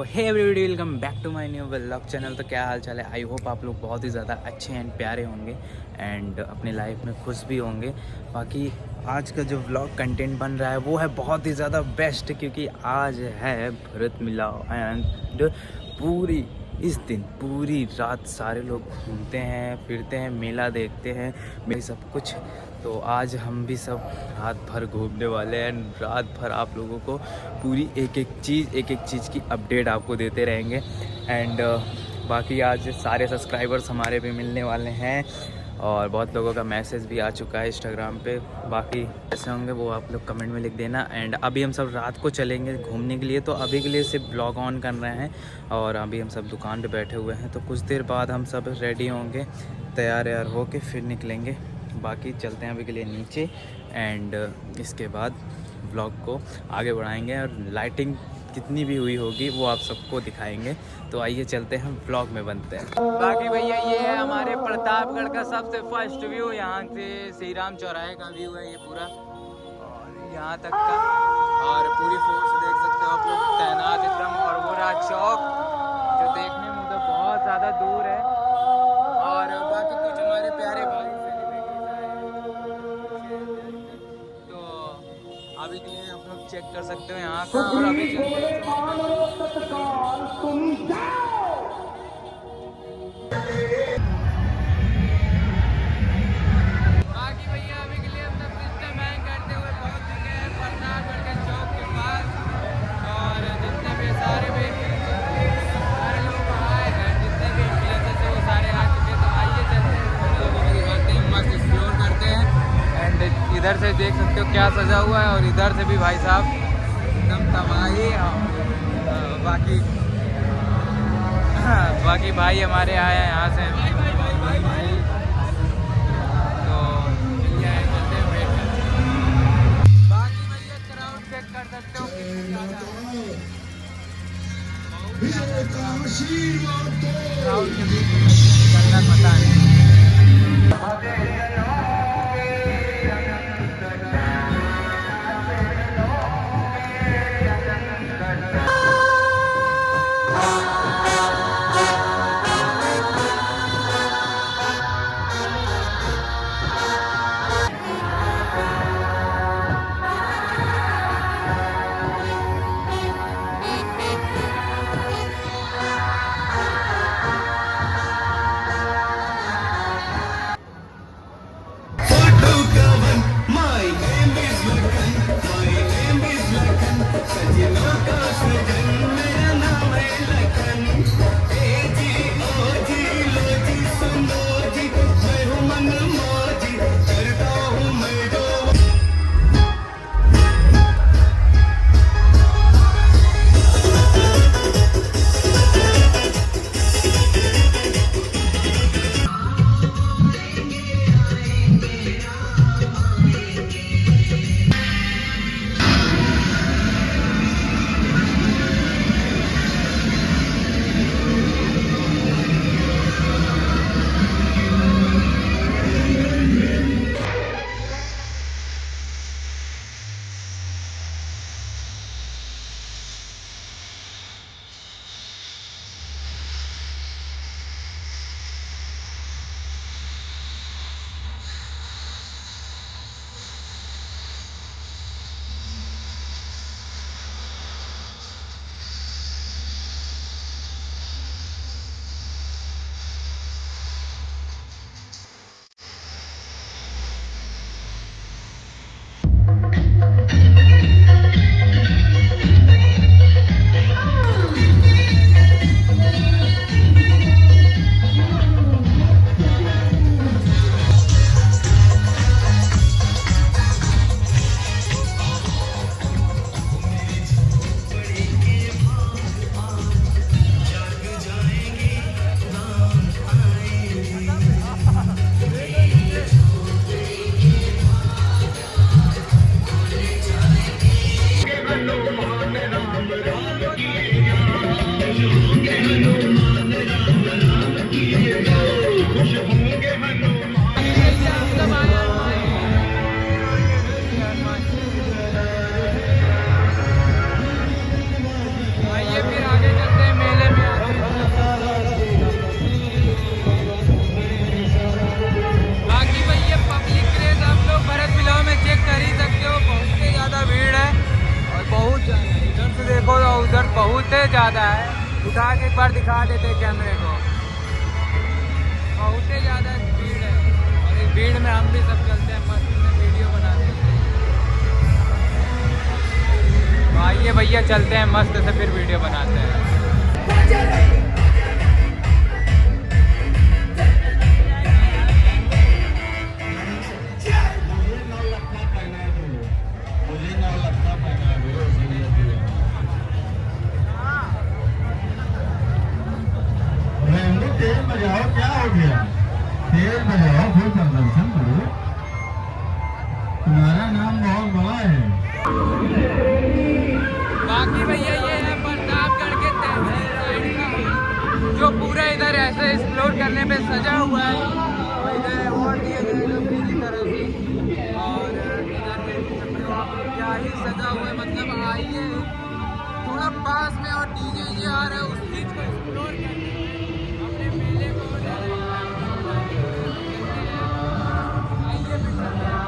Hey everybody, welcome back to my new vlog channel. तो क्या हाल चाल है? आई होप आप लोग बहुत ही ज़्यादा अच्छे एंड प्यारे होंगे एंड अपनी लाइफ में खुश भी होंगे। बाकी आज का जो व्लॉग कंटेंट बन रहा है वो है बहुत ही ज़्यादा बेस्ट, क्योंकि आज है भरत मिलाप एंड पूरी रात सारे लोग घूमते हैं, फिरते हैं, मेला देखते हैं, मेरे सब कुछ। तो आज हम भी सब रात भर घूमने वाले हैं। रात भर आप लोगों को पूरी एक एक चीज़ की अपडेट आपको देते रहेंगे। एंड बाकी आज सारे सब्सक्राइबर्स हमारे भी मिलने वाले हैं और बहुत लोगों का मैसेज भी आ चुका है इंस्टाग्राम पे। बाकी कैसे होंगे वो आप लोग कमेंट में लिख देना। एंड अभी हम सब रात को चलेंगे घूमने के लिए, तो अभी के लिए सिर्फ ब्लॉग ऑन कर रहे हैं और अभी हम सब दुकान पे बैठे हुए हैं। तो कुछ देर बाद हम सब रेडी होंगे, तैयार हो के फिर निकलेंगे। बाकी चलते हैं अभी के लिए नीचे एंड इसके बाद ब्लॉग को आगे बढ़ाएंगे और लाइटिंग कितनी भी हुई होगी वो आप सबको दिखाएंगे। तो आइए चलते हैं ब्लॉग में बनते हैं। बाकी भैया ये है हमारे प्रतापगढ़ का सबसे फर्स्ट व्यू। यहाँ से श्री राम चौराहे का व्यू है ये पूरा और यहाँ तक का, और पूरी फोर्स देख सकते हो आप लोग तैनात एकदम। और वो रहा चौक जो देखने में तो बहुत ज़्यादा दूर है। और बाकी कुछ हमारे प्यारे भाई तो अभी के लिए आप लोग चेक कर सकते हो यहाँ का। और अभी बाकी भैया अभी के लिए हम सब सिस्टम हैंग करते हुए पहुँच चुके हैं प्रतापगढ़ के चौक के पास। और जितने भी सारे लोग आए हैं, जितने भी प्लेसेस है वो सारे आ चुके हैं। तो आइए चलते हैं, मस्त एक्सप्लोर करते हैं। एंड इधर से देख सकते हो क्या सजा हुआ है और इधर से भी भाई साहब एकदम तबाही। बाकी भाई हमारे आए हैं यहाँ से। तो चलिए चलते हैं, वेट करते हैं। बाकी भैया क्राउड चेक कर सकते हो कितनी ज़्यादा क्राउड के बीच निकलना पता नहीं। आइए फिर आगे चलते बहुत ज़्यादा है। उठा के एक बार दिखा देते कैमरे को। बहुत ही ज़्यादा भीड़ है और इस भीड़ में हम भी सब चलते हैं, मस्त में वीडियो बनाते हैं। तो आइए भैया चलते हैं, मस्त से फिर वीडियो बनाते हैं। तेल बजाओ, क्या हो गया? तेल बजाओ फिर प्रदर्शन करो, तुम्हारा नाम बहुत बड़ा है। बाकी भैया ये है प्रतापगढ़ के तहसील साइड का, जो पूरा इधर ऐसे एक्सप्लोर करने पे सजा हुआ है। और इधर अवार्ड दिए गए हैं पूरी तरह से, और इधर देख सकते हो आप क्या ही सजा हुआ है। मतलब आइए थोड़ा पास में और डीजे आ रहा है, उस चीज़ को एक्सप्लोर करते हैं। अपने मेले को आइए फिर चलते हैं।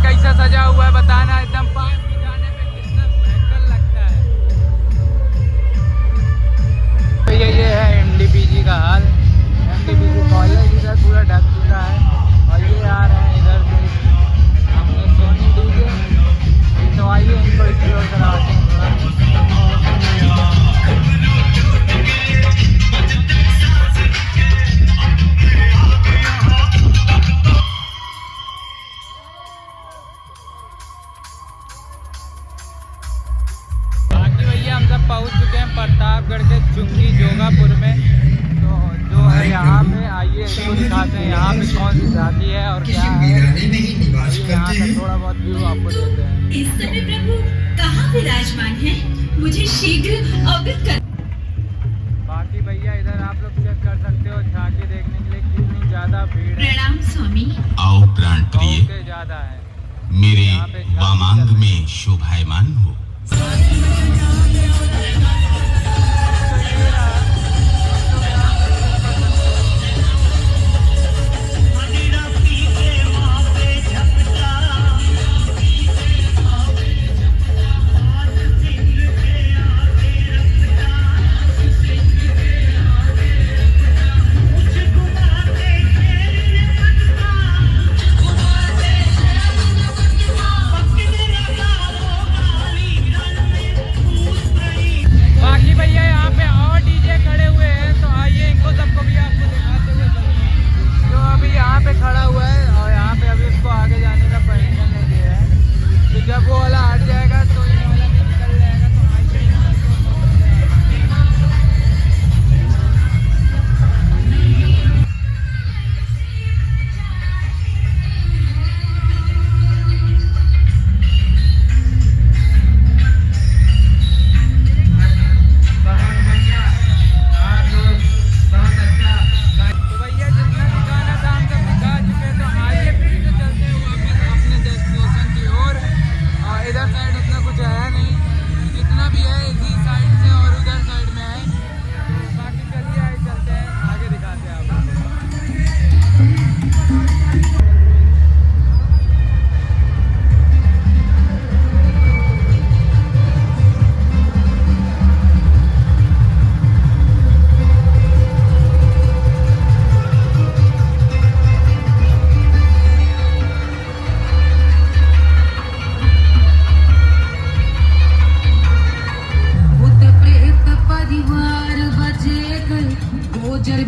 कैसा सजा हुआ है बताना, एकदम पास में जाने पे कितना भयंकर लगता है। तो ये है एमडीपीजी का हाल। एमडीपीजी कॉलेज इधर पूरा ढक चुका है और ये आ रहे हैं इधर से अपने सोनी डीजे। तो आइए इनको एक्सप्लोर कराते हैं थोड़ा। हम सब पहुंच चुके हैं प्रतापगढ़ के चुंगी जोगापुर में। तो जो है यहाँ पे आइए इनको दिखाते हैं यहाँ पे कौन सी जाति है और क्या है। यहाँ का थोड़ा बहुत व्यू आपको देते हैं। इस समय प्रभु कहाँ विराजमान है, मुझे शीघ्र अवगत कर। बाकी भैया इधर आप लोग चेक कर सकते हो झांकी देखने के लिए कितनी ज्यादा भीड़ है। प्रणाम स्वामी। आओ प्राण प्रिय, ज्यादा है मेरे वामांग में शोभायमान हो। खड़ा हुआ है और यहाँ पे अभी उसको आगे जाने का परमिशन नहीं दे रहा है। तो जब वो वाला हट जाएगा तो ये वाला भी निकल जाएगा। तो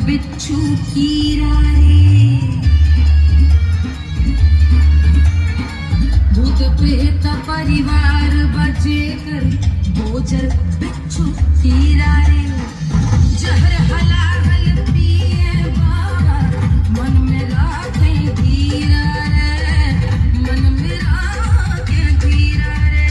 बिच्छू कीरा रे, भूत प्रेत परिवार बचे कर गोचर बिच्छू कीरा रे। जहर हलाहल पिए बाबा मन में राखे धीरा रे, मन में राखे धीरा रे।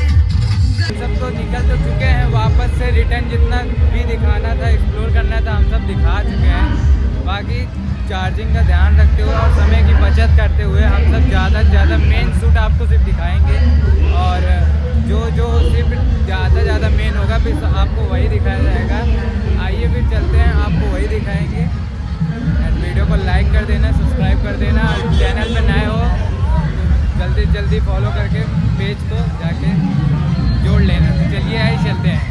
बाकी चार्जिंग का ध्यान रखते हुए और समय की बचत करते हुए हम सब ज़्यादा से ज़्यादा मेन शूट आपको सिर्फ दिखाएंगे, और जो सिर्फ ज़्यादा मेन होगा फिर आपको वही दिखाया जाएगा। आइए फिर चलते हैं, आपको वही दिखाएंगे। एंड वीडियो को लाइक कर देना, सब्सक्राइब कर देना, और चैनल पे नए हो तो जल्दी फॉलो करके पेज को जाके जोड़ लेना। तो चलिए आइए चलते हैं।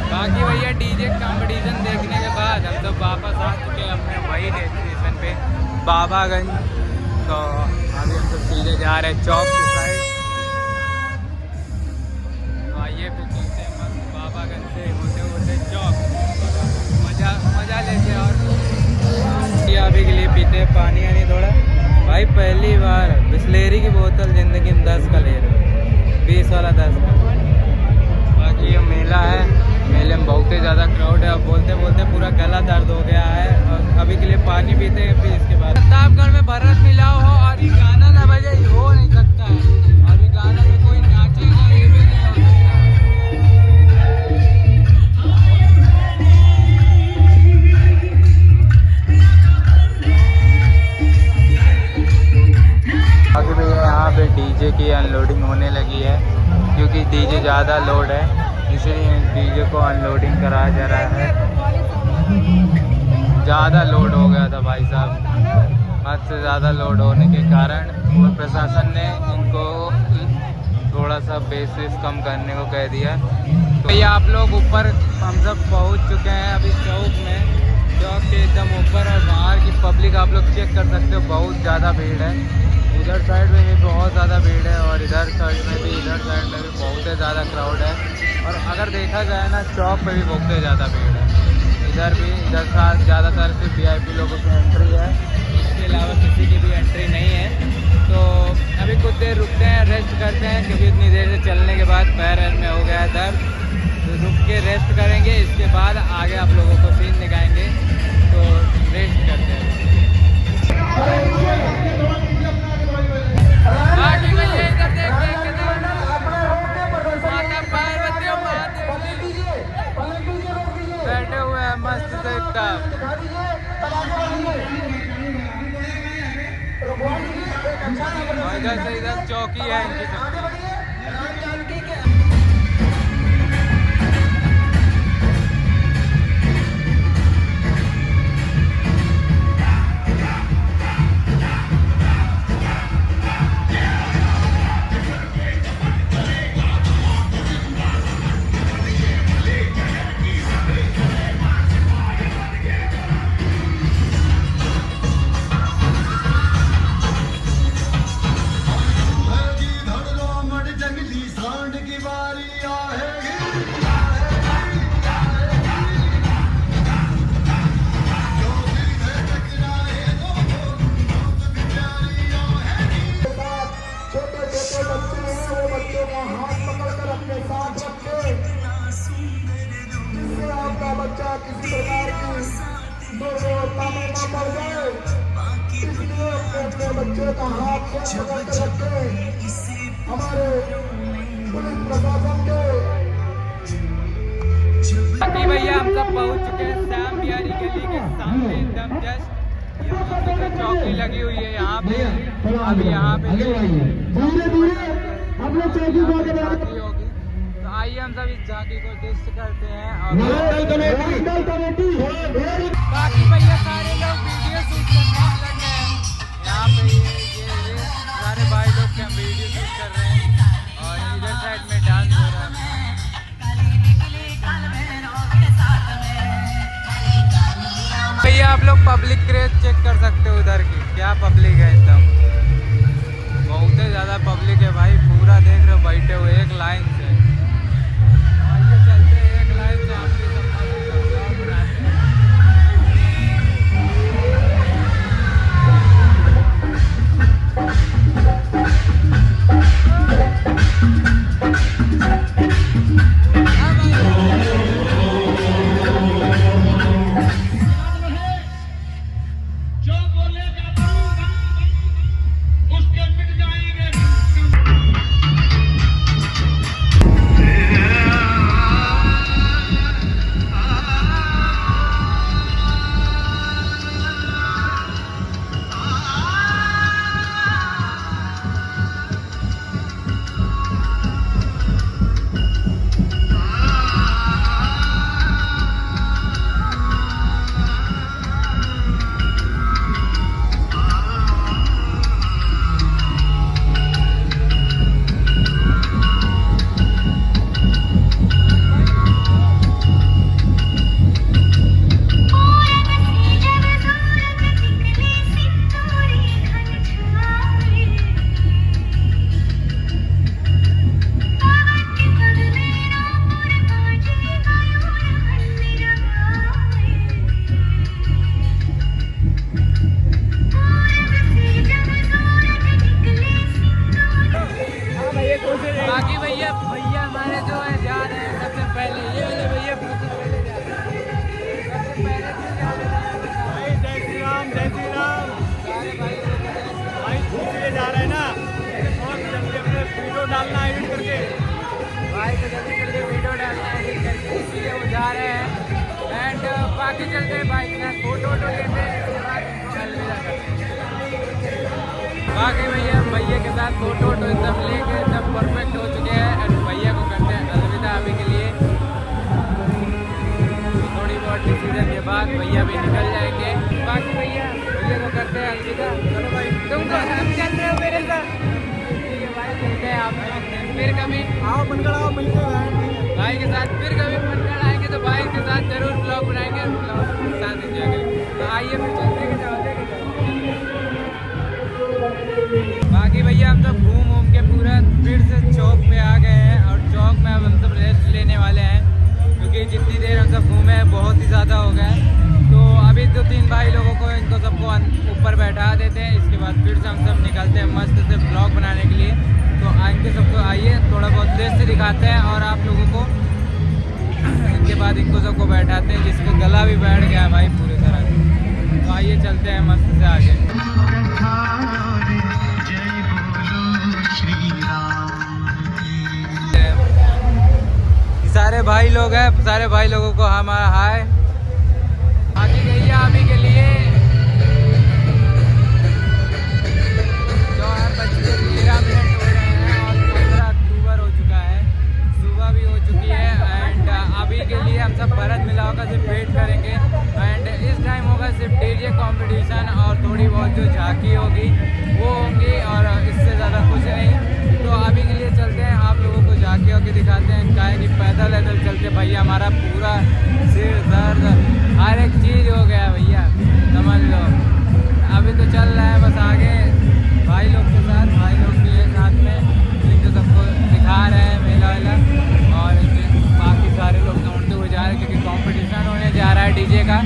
बाकी भैया डीजे कंपटीशन देखने के बाद हम तो वापस आ चुके हैं अपने वही डेस्टिनेशन पे, बाबागंज। तो अभी हम सब सीधे जा रहे हैं चौक के साइड। तो आइए फिर चलते हैं मस्त बाबागंज से होते चौक, मज़ा लेते। और अभी के लिए पीते पानी यानी थोड़ा। भाई पहली बार बिस्लेरी की बोतल ज़िंदगी में 10 का ले रहे हो, 20 वाला 10 का। बाकी ये मेला है, मेले में बहुत ही ज़्यादा क्राउड है। अब बोलते बोलते पूरा गला दर्द हो गया है, और अभी के लिए पानी पीते हैं, फिर इसके बाद प्रतापगढ़ में भरत मिलाओ हो और ये गाना ना बजे, ये हो नहीं सकता है। और ये गाना में कोई नाचेगा ये भी नहीं हो सकता। बाकी भैया यहाँ पे डीजे की अनलोडिंग होने लगी है, क्योंकि डीजे ज़्यादा लोड है, इसलिए डीजे को अनलोडिंग कराया जा रहा है। ज़्यादा लोड हो गया था भाई साहब, हद से ज़्यादा लोड होने के कारण और प्रशासन ने इनको थोड़ा सा बेसिस कम करने को कह दिया। तो ये आप लोग ऊपर हम सब पहुँच चुके हैं अभी चौक में, चौक के एकदम ऊपर। और बाहर की पब्लिक आप लोग चेक कर सकते हो, बहुत ज़्यादा भीड़ है। इधर साइड में भी बहुत ज़्यादा भीड़ है, और इधर साइड में भी बहुत ही ज़्यादा क्राउड है। और अगर देखा जाए ना, चौक पे भी बहुत ही ज़्यादा भीड़ है। इधर साथ ज़्यादातर सिर्फ VIP लोगों की एंट्री है, इसके अलावा किसी की भी एंट्री नहीं है। तो अभी कुछ देर रुकते हैं, रेस्ट करते हैं, क्योंकि इतनी देर से चलने के बाद पैर में हो गया है दर्द। तो रुक के रेस्ट करेंगे, इसके बाद आगे आप लोगों को सीन दिखाएंगे। तो रेस्ट करते हैं। बाकी भैया इधर देखते हैं माता पार्वती और महादेव बैठे हुए हैं मस्त से एकदम। इधर चौकी है इनकी सबकी। किसी प्रकार की दुर्व्यवस्था में न पड़ जाए, इसलिए अपने बच्चे का हाथ पकड़ के रखे। हमारे पुलिस प्रशासन के भैया हम सब पहुंच चुके हैं श्याम बिहारी गली के सामने एकदम जस्ट। यहाँ पे चौकी लगी हुई है, यहाँ पे अभी यहाँ पे धीरे धीरे हम लोग चौकी होगी। तो आइए हम सब इस झांकी को टेस्ट करते हैं और नेशनल कमेटी है। बाकी भैया सारे लोग वीडियो शूट करने लग गए हैं। यहाँ पे ये सारे भाई लोग क्या वीडियो शूट कर रहे हैं और इधर साइड में डांस हो रहा है। भैया आप लोग पब्लिक क्रेज चेक कर सकते हो उधर की, क्या पब्लिक है एकदम, बहुत ही ज़्यादा पब्लिक है भाई। पूरा देख रहे हो बैठे हुए एक लाइन से। आइए चलते हैं एक लाइन से, आप भी सब ब्लॉग बनाते हैं। बाकी भैया हमारे जो है जा रहे हैं सबसे पहले, ये वाले भैया सबसे पहले जा रहे हैं। सबसे पहले भाई जय श्री राम, जय श्री राम। सारे भाई इसलिए जा रहे हैं ना, बहुत जल्दी अपने वीडियो डालना है एडिट करके, भाई को जल्दी जल्दी वीडियो डालना है एडिट करके, इसलिए वो जा रहे हैं। एंड बाकी चलते हैं बाइक में फोटो लेते हैं, इसके बाद उनको अलविदा करते हैं। बाकी भैया के साथ फोटो एकदम लेके एकदम परफेक्ट हो चुके हैं एंड भैया को करते हैं अलविदा अभी के लिए। थोड़ी बहुत डिसीजन के बाद भैया भी निकल जाएंगे। बाकी भैया को करते हैं अलविदा। चलो भाई तुम तो हम चल रहे हो मेरे साथ, ठीक है भाई चलते हैं। आप फिर कभी आओ बनगढ़ आओ, मिलते हैं भाई के साथ। फिर कभी बनगढ़ आएंगे तो भाई के साथ जरूर ब्लॉग बनाएंगे, ब्लॉग के साथ एंजॉय करेंगे। तो आइए फिर चलते हैं। बाकी भैया हम सब घूम के पूरा फिर से चौक पे आ गए हैं और चौक में अब हम सब रेस्ट लेने वाले हैं, क्योंकि जितनी देर हम सब घूमे हैं बहुत ही ज़्यादा हो गया है। तो अभी 2-3 भाई लोगों को इनको सबको ऊपर बैठा देते हैं, इसके बाद फिर से हम सब निकलते हैं मस्त से ब्लॉग बनाने के लिए। तो आएंगे सबको, आइए थोड़ा बहुत देर से दिखाते हैं और आप लोगों को इनके बाद इनको सबको बैठाते हैं, जिसका गला भी बैठ गया है भाई पूरी तरह से। तो आइए चलते हैं मस्त से आगे। सारे भाई लोग हैं, सारे भाई लोगों को हमारा हाय। आगे गई अभी के लिए 13 हो रहे हैं और 15 अक्टूबर हो चुका है, सुबह भी हो चुकी है। एंड अभी के लिए हम सब भरत मिला होगा सिर्फ वेट करेंगे। एंड इस टाइम होगा सिर्फ डीजे कंपटीशन और थोड़ी बहुत जो झांकी होगी वो होंगी और इससे ज़्यादा कुछ नहीं। तो अभी के लिए चलते हैं, आप लोगों को झांकी होके दिखाते हैं। काहे कि पैदल चलते भैया हमारा पूरा सिर दर्द हर एक चीज़ हो गया भैया, समझ लो। अभी तो चल रहा है बस आगे भाई लोग के साथ, भाई लोग भी है साथ में, इनको सबको दिखा रहे हैं मेला वेला। और बाकी सारे लोग दौड़ते हुए जा रहे हैं क्योंकि कंपटीशन होने जा रहा है डीजे का।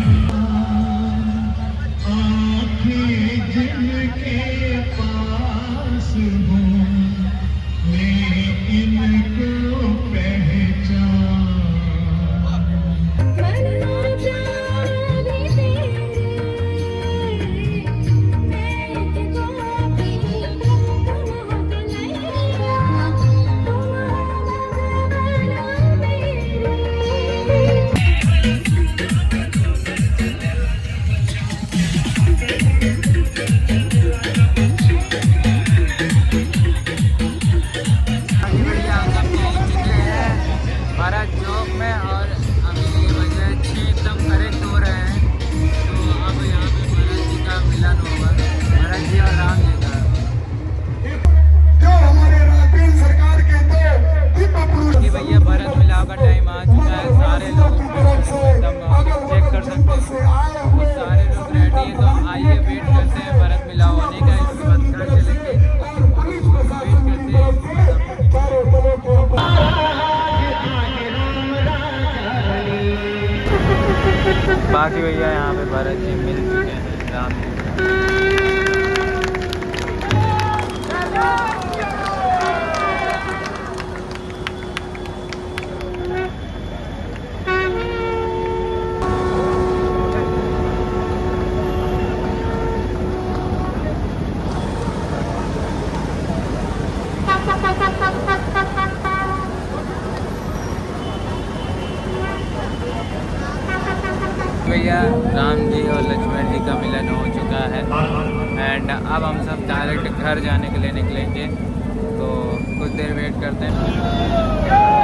बाकी भैया यहाँ पे भरत जी मिल चुके हैं राम जी। भैया राम जी और लक्ष्मण जी का मिलन हो चुका है एंड अब हम सब डायरेक्ट घर जाने के लिए निकलेंगे, तो कुछ देर वेट करते हैं।